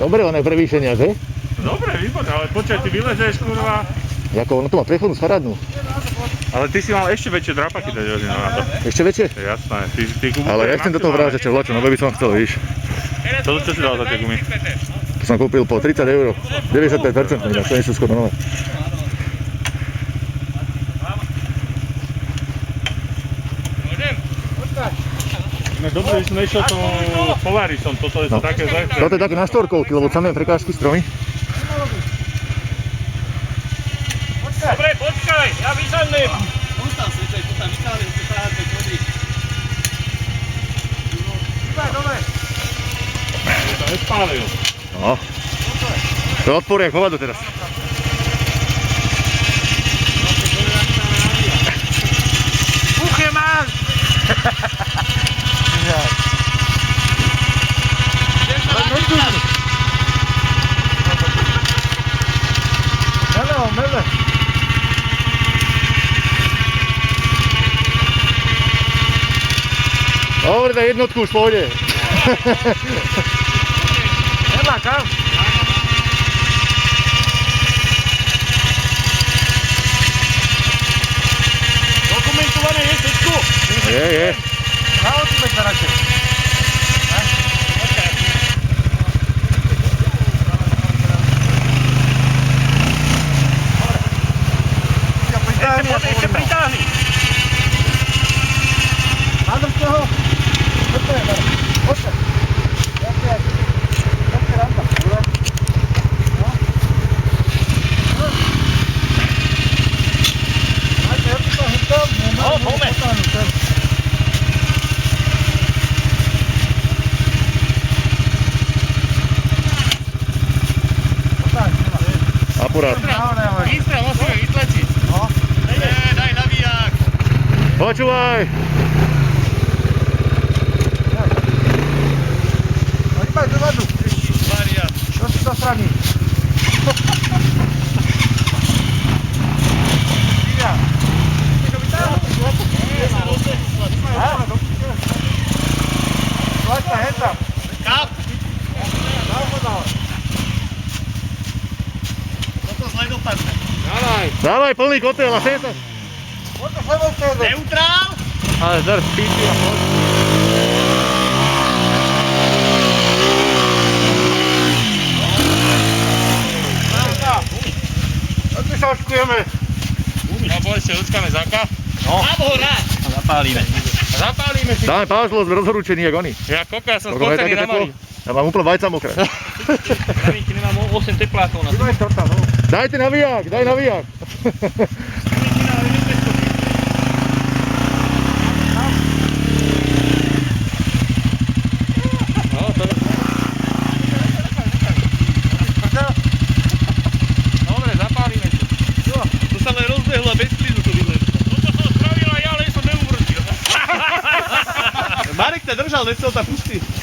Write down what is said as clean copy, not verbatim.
Dobre, on je prevýšenia, že? Dobre, výborné, ale počkaj, ty vylezeš, kurva. Jako, ono to má prechodnú sparadnú. Ale ty si mal ešte väčšie drapaky dať hodinu na to. Ešte väčšie? Jasné, ty gumy... Ale ja chcem do toho vrážať, čo vlačo, no by som chcel, víš. Čo si dal za tie gumy? To som kúpil po 30 €. 95% inak, to nie sú skoro nové. Dobre, že som nešiel tom Polarisom, toto je také zajtra. Toto je také na štvorkovky, lebo tam je prekážky stromy. Dobre, počkaj, ja vysadnem. On tam sečaj, to tam vykáli, to práve to chodí. Dobre. To nespálil. No. To je odpor jak hovado teraz. Puche máš! Mele. Dobre, daj jednotku už pôjde. Nemá kam. Dokumentované je všetko? Je. Nahodíme sa radšej. Ešte pritáhni. Nádrž toho. Toto je, Mele. Poďte. Jak randa. No, poďme. Akurát. Výstrel musíme vytlačiť. Daj navíjak. Počúvaj. Poďme dozadu. Maria. Čo si to straní? Dávaj plný kotel a sem sa. Neutrál? Ale zdar spíti a poď. A tu šaškujeme. No poď ešte ľudskáme záka. Abo ho rád. A zapálime si. Dáme pázlo, sme rozhorúčení jak oni. Ja koľko, ja som Koľko je spocený také na teplo? mali. Ja mám úplne vajca mokré. Pravíky, nemám 8 teplákov na to. Dajte navíjak, daj navíjak. Dobre, zapálime si. To sa len rozbehlo a bez klidu to vylezlo. Toto som spravil a ja, ale som neumrtil. Marek ťa držal, nechcel ťa pustiť.